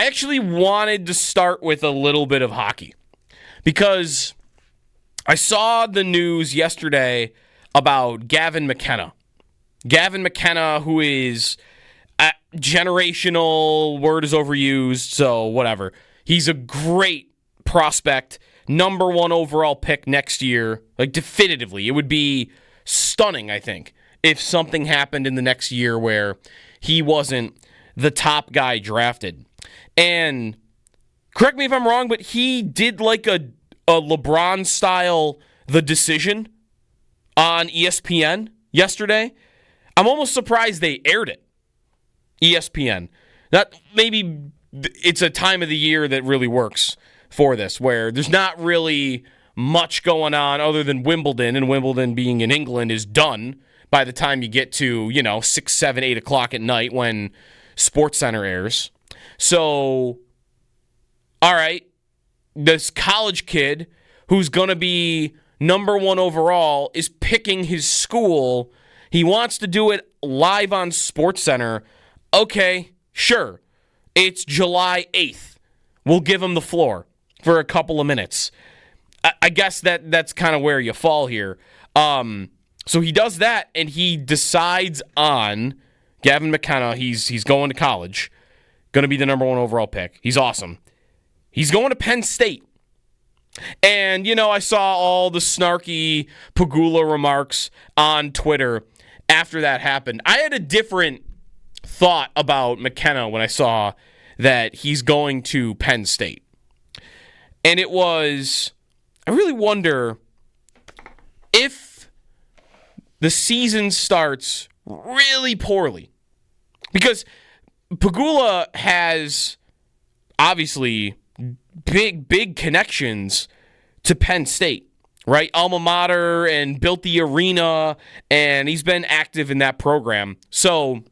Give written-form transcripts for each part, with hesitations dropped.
actually wanted to start with a little bit of hockey because I saw the news yesterday about Gavin McKenna. Gavin McKenna, who is generational, word is overused, so whatever. He's a great prospect, number 1 overall pick next year, like definitively. It would be stunning, I think, if something happened in the next year where he wasn't the top guy drafted. And correct me if I'm wrong, but he did like a LeBron style The Decision on ESPN yesterday. I'm almost surprised they aired it. ESPN. Maybe it's a time of the year that really works for this, where there's not really much going on other than Wimbledon, and Wimbledon being in England is done by the time you get to, 6, 7, 8 o'clock at night when SportsCenter airs. So, all right, this college kid who's going to be number 1 overall is picking his school. He wants to do it live on SportsCenter. Okay, sure. It's July 8th. We'll give him the floor for a couple of minutes. I guess that's kind of where you fall here. So he does that, and he decides on Gavin McKenna. He's going to college. Going to be the number 1 overall pick. He's awesome. He's going to Penn State. And, I saw all the snarky Pegula remarks on Twitter after that happened. I had a different thought about McKenna when I saw that he's going to Penn State. And it was, I really wonder if the season starts really poorly. Because Pegula has obviously big connections to Penn State, right? Alma mater, and built the arena, and he's been active in that program. So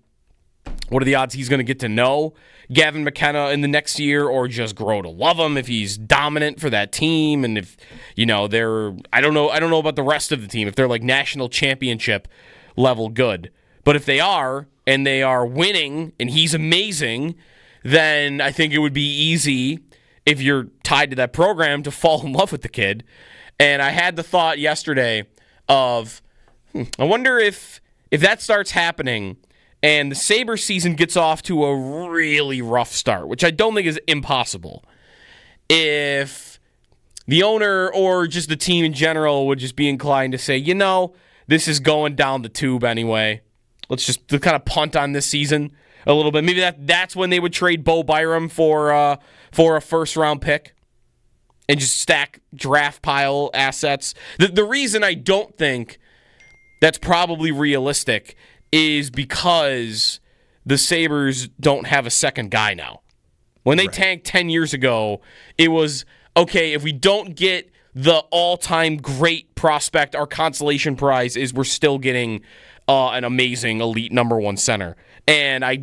what are the odds he's going to get to know Gavin McKenna in the next year, or just grow to love him if he's dominant for that team? And if, they're, I don't know about the rest of the team, if they're like national championship level good. But if they are, and they are winning, and he's amazing, then I think it would be easy, if you're tied to that program, to fall in love with the kid. And I had the thought yesterday of, I wonder if that starts happening and the Sabres season gets off to a really rough start, which I don't think is impossible, if the owner or just the team in general would just be inclined to say, this is going down the tube anyway. Let's just kind of punt on this season a little bit. Maybe that's when they would trade Bo Byram for a first-round pick and just stack draft pile assets. The reason I don't think that's probably realistic is because the Sabres don't have a second guy now. When they tanked 10 years ago, it was, okay, if we don't get the all-time great prospect, our consolation prize is we're still getting an amazing elite number 1 center. And I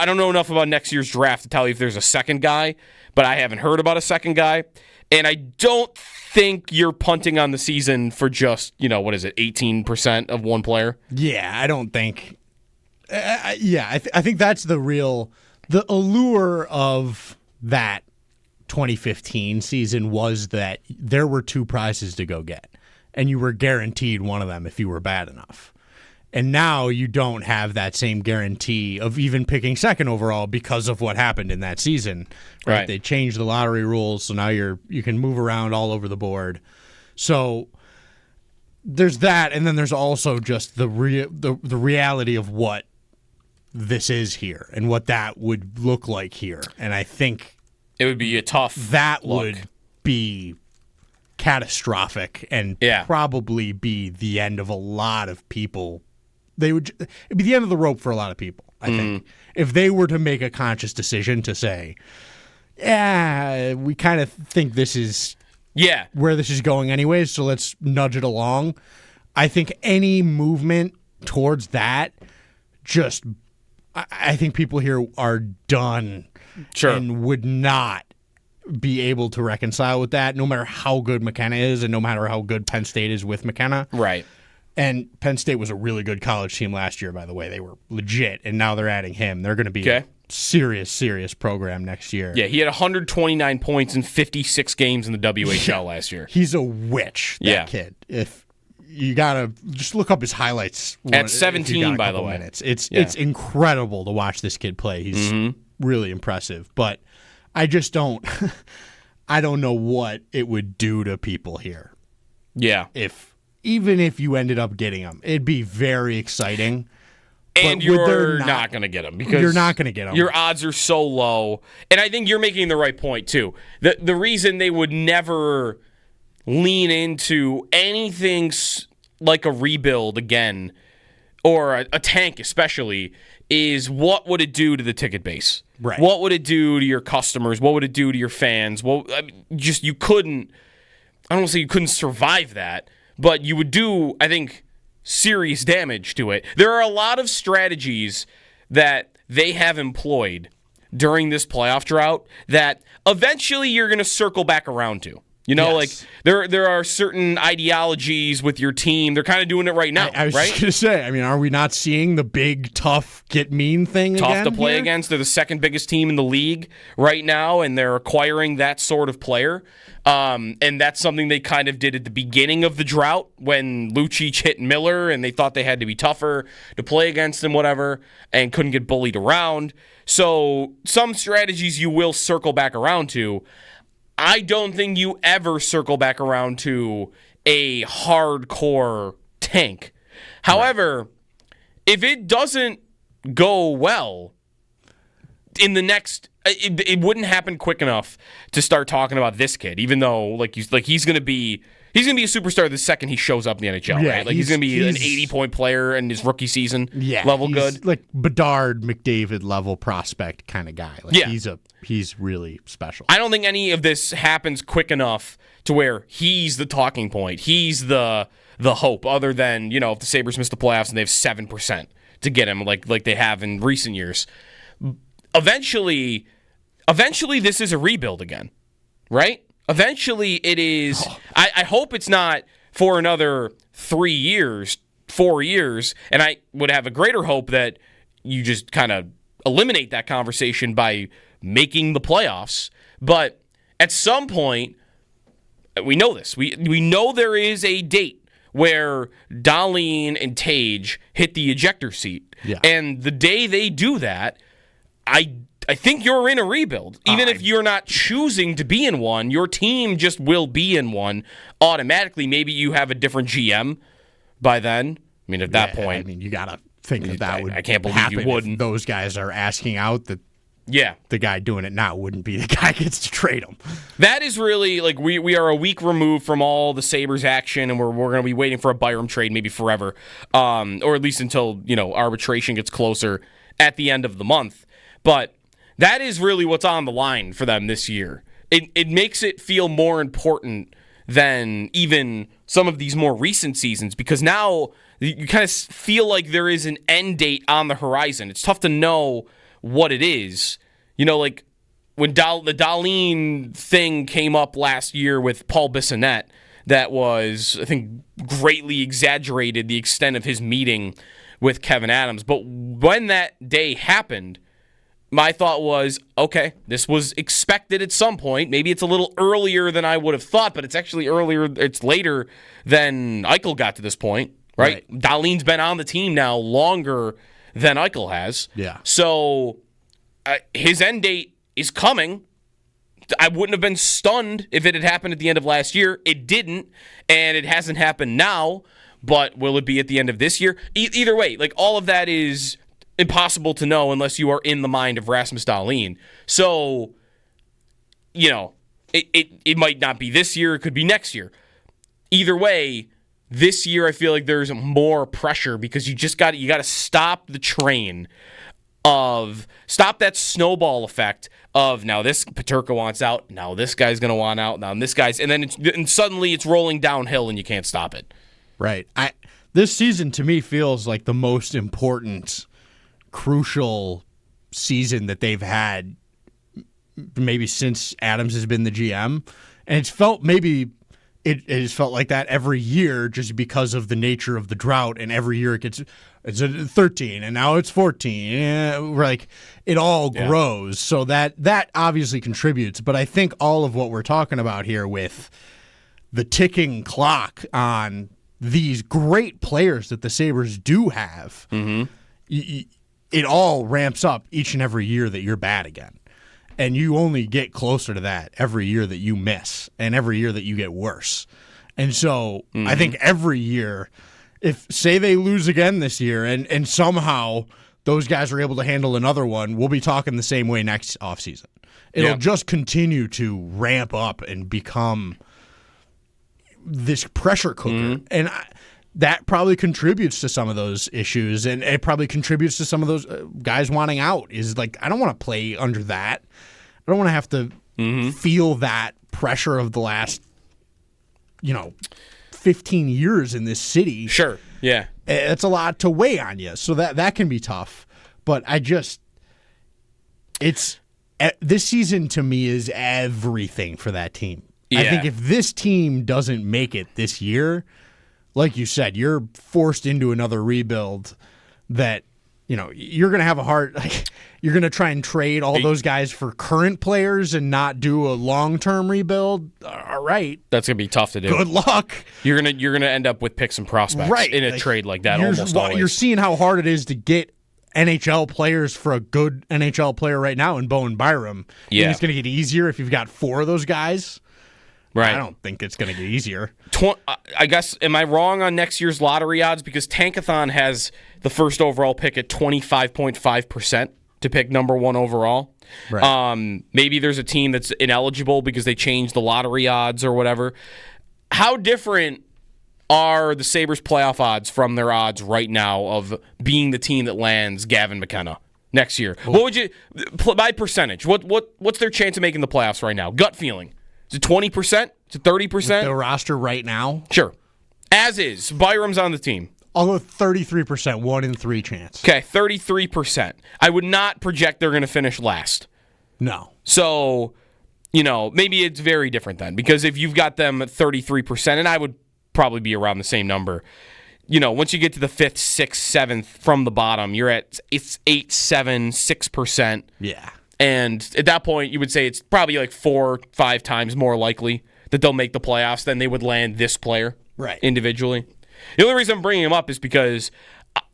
don't know enough about next year's draft to tell you if there's a second guy, but I haven't heard about a second guy. And I don't think you're punting on the season for just, 18% of one player? Yeah, I don't think. I think that's the allure of that 2015 season was that there were 2 prizes to go get, and you were guaranteed one of them if you were bad enough. And now you don't have that same guarantee of even picking second overall because of what happened in that season. Right? They changed the lottery rules, so now you can move around all over the board. So there's that, and then there's also just the reality of what this is here and what that would look like here. And I think it would be a tough that look. Would be catastrophic and probably be the end of a lot of people. It'd be the end of the rope for a lot of people, I think, if they were to make a conscious decision to say, we kind of think this is where this is going anyways, so let's nudge it along. I think any movement towards that, I think people here are done and would not be able to reconcile with that, no matter how good McKenna is and no matter how good Penn State is with McKenna. Right. And Penn State was a really good college team last year, by the way. They were legit, and now they're adding him. They're going to be a serious program next year. Yeah, he had 129 points in 56 games in the WHL last year. He's a witch, that kid. If you gotta just look up his highlights at 17, by the way. Minutes. It's incredible to watch this kid play. He's really impressive, but I just don't. I don't know what it would do to people here. Yeah, even if you ended up getting him, it'd be very exciting. And you're not going to get him because you're not going to get him. Your odds are so low, and I think you're making the right point too. The reason they would never lean into anything like a rebuild again, or a tank especially, is what would it do to the ticket base? Right. What would it do to your customers? What would it do to your fans? Well, I mean, you couldn't. I don't want to say you couldn't survive that, but you would do, I think, serious damage to it. There are a lot of strategies that they have employed during this playoff drought that eventually you're going to circle back around to. You know, yes. like there are certain ideologies with your team. They're kind of doing it right now, I was right? just going to say, I mean, are we not seeing the big, tough, get mean thing tough again to play here? against? They're the second biggest team in the league right now, and they're acquiring that sort of player. And that's something they kind of did at the beginning of the drought when Lucic hit Miller, and they thought they had to be tougher to play against him, whatever, and couldn't get bullied around. So some strategies you will circle back around to. I don't think you ever circle back around to a hardcore tank. However, if it doesn't go well in the next, it wouldn't happen quick enough to start talking about this kid. Even though, he's going to be a superstar the second he shows up in the NHL, right? Like he's going to be an 80-point player in his rookie season. Level good, like Bedard, McDavid level prospect kind of guy. Like he's really special. I don't think any of this happens quick enough to where he's the talking point. He's the hope. Other than if the Sabres miss the playoffs and they have 7% to get him, like they have in recent years. Eventually, this is a rebuild again, right? Eventually, it is. I hope it's not for another 3 years, 4 years, and I would have a greater hope that you just kind of eliminate that conversation by making the playoffs. But at some point, we know this. We know there is a date where Dahlin and Tage hit the ejector seat, and the day they do that, I think you're in a rebuild. Even if you're not choosing to be in one, your team just will be in one automatically. Maybe you have a different GM by then. I mean, at that point. I mean, you got to think that would I can't believe happen you wouldn't. if those guys are asking out that the guy doing it now wouldn't be the guy who gets to trade him. That is really, we are a week removed from all the Sabres action, and we're going to be waiting for a Byram trade maybe forever, or at least until, arbitration gets closer at the end of the month. But that is really what's on the line for them this year. It makes it feel more important than even some of these more recent seasons, because now you kind of feel like there is an end date on the horizon. It's tough to know what it is. Like when the Dahlin thing came up last year with Paul Bissonnette, that was, I think, greatly exaggerated the extent of his meeting with Kevin Adams. But when that day happened, my thought was, okay, this was expected at some point. Maybe it's a little earlier than I would have thought, but it's actually it's later than Eichel got to this point, right? Dahlin's been on the team now longer than Eichel has. Yeah. So his end date is coming. I wouldn't have been stunned if it had happened at the end of last year. It didn't, and it hasn't happened now, but will it be at the end of this year? Either way, all of that is impossible to know unless you are in the mind of Rasmus Dahlin. So, it might not be this year. It could be next year. Either way, this year I feel like there's more pressure because you got to stop the train stop that snowball effect of now this Peterka wants out, now this guy's going to want out, now this guy's, and then suddenly it's rolling downhill and you can't stop it. Right. This season to me feels like the most important, crucial season that they've had maybe since Adams has been the GM. And it's felt maybe it has felt like that every year just because of the nature of the drought, and every year it's a 13 and now it's 14. Like it all grows. So that obviously contributes, but I think all of what we're talking about here with the ticking clock on these great players that the Sabres do have, it all ramps up each and every year that you're bad again. And you only get closer to that every year that you miss and every year that you get worse. And so I think every year, if say they lose again this year and somehow those guys are able to handle another one, we'll be talking the same way next offseason. It'll just continue to ramp up and become this pressure cooker. And that probably contributes to some of those issues, and it probably contributes to some of those guys wanting out. Is like, I don't want to play under that. I don't want to have to feel that pressure of the last, 15 years in this city. Sure, yeah. It's a lot to weigh on you, so that can be tough. But this season to me is everything for that team. Yeah. I think if this team doesn't make it this year, like you said, you're forced into another rebuild that, you're going to have a hard, you're going to try and trade all those guys for current players and not do a long-term rebuild. All right. That's going to be tough to do. Good luck. You're going to end up with picks and prospects in a trade like that almost always. You're seeing how hard it is to get NHL players for a good NHL player right now in Bowen Byram. Yeah. It's going to get easier if you've got 4 of those guys. Right. I don't think it's going to get easier. I guess, am I wrong on next year's lottery odds? Because Tankathon has the first overall pick at 25.5% to pick number 1 overall. Right. Maybe there's a team that's ineligible because they changed the lottery odds or whatever. How different are the Sabres playoff odds from their odds right now of being the team that lands Gavin McKenna next year? What would you, by percentage, what's their chance of making the playoffs right now? Gut feeling. Is it 20%? Is it 30%? The roster right now? Sure. As is. Byram's on the team. I'll go 33%, 1 in 3 chance. Okay, 33%. I would not project they're going to finish last. No. So, maybe it's very different then. Because if you've got them at 33%, and I would probably be around the same number, once you get to the 5th, 6th, 7th from the bottom, you're at 8, 7, 6%. Yeah. And at that point, you would say it's probably like 4, 5 times more likely that they'll make the playoffs than they would land this player individually. The only reason I'm bringing him up is because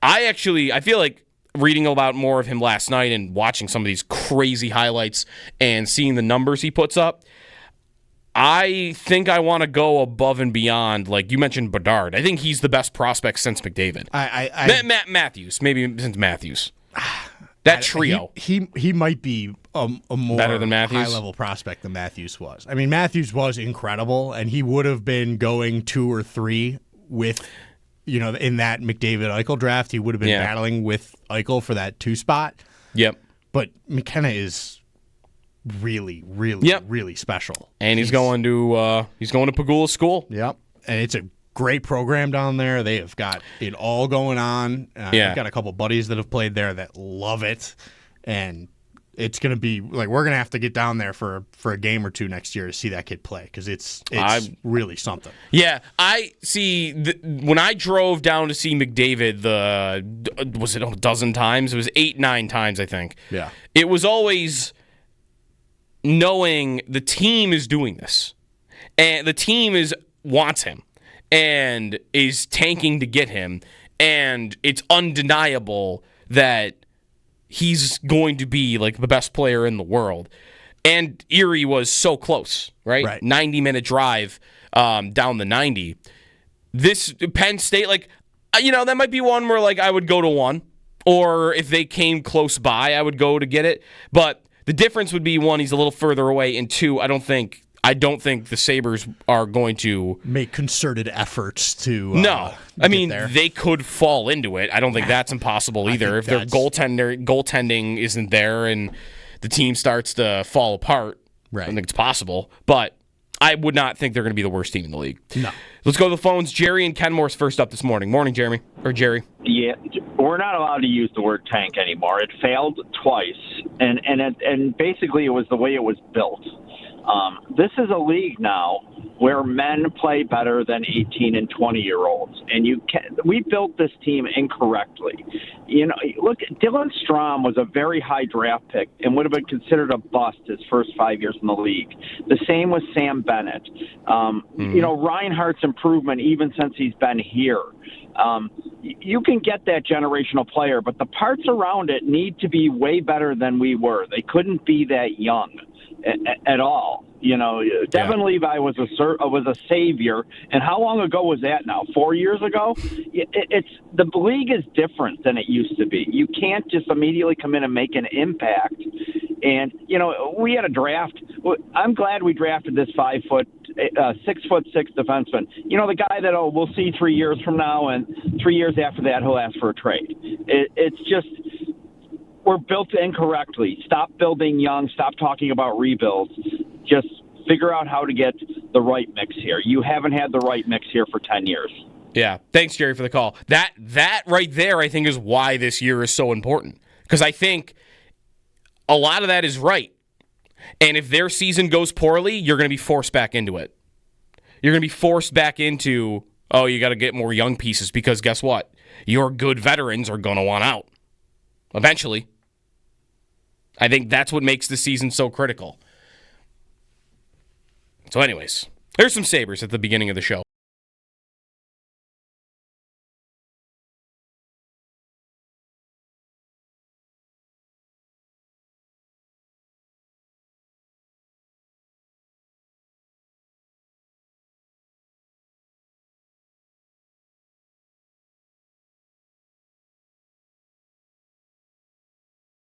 I feel like reading about more of him last night and watching some of these crazy highlights and seeing the numbers he puts up, I think I want to go above and beyond. Like you mentioned Bedard. I think he's the best prospect since McDavid. Matt Matthews, maybe since Matthews. That trio. He might be a more better than Matthews? High-level prospect than Matthews was. I mean, Matthews was incredible, and he would have been going 2 or 3 with, in that McDavid-Eichel draft. He would have been battling with Eichel for that 2 spot. Yep. But McKenna is really, really, really special. And he's going to Pegula School. Yep. And it's a great program down there. They have got it all going on. I've got a couple buddies that have played there that love it, and it's going to be like we're going to have to get down there for a game or 2 next year to see that kid play because it's really something. Yeah, I see. When I drove down to see McDavid, was it a dozen times? It was 8, 9 times, I think. Yeah, it was always knowing the team is doing this, and the team wants him. And is tanking to get him, and it's undeniable that he's going to be like the best player in the world. And Erie was so close, right? 90-minute drive down the 90. This Penn State, that might be one where I would go to 1, or if they came close by, I would go to get it. But the difference would be 1, he's a little further away, and 2, I don't think the Sabres are going to make concerted efforts to. No, I mean they could fall into it. I don't think that's impossible either. If their goaltending isn't there and the team starts to fall apart, I think it's possible. But I would not think they're going to be the worst team in the league. No. Let's go to the phones. Jerry and Kenmore's first up this morning. Morning, Jeremy or Jerry. Yeah, we're not allowed to use the word tank anymore. It failed twice, and basically it was the way it was built. This is a league now where men play better than 18 and 20-year-olds, and we built this team incorrectly. Look, Dylan Strom was a very high draft pick and would have been considered a bust his first 5 years in the league. The same with Sam Bennett. Reinhardt's improvement even since he's been here. You can get that generational player, but the parts around it need to be way better than we were. They couldn't be that young at all. Devin Levi was a savior, and how long ago was that now? 4 years ago? The league is different than it used to be. You can't just immediately come in and make an impact. And we had a draft. I'm glad we drafted this 6'6" defenseman. The guy that we'll see 3 years from now, and 3 years after that he'll ask for a trade. It's just. We're built incorrectly. Stop building young. Stop talking about rebuilds. Just figure out how to get the right mix here. You haven't had the right mix here for 10 years. Yeah. Thanks, Jerry, for the call. That right there, I think, is why this year is so important. Because I think a lot of that is right. And if their season goes poorly, you're going to be forced back into it. You're going to be forced back into, you got to get more young pieces because guess what? Your good veterans are going to want out. Eventually. I think that's what makes the season so critical. So anyways, here's some Sabres at the beginning of the show.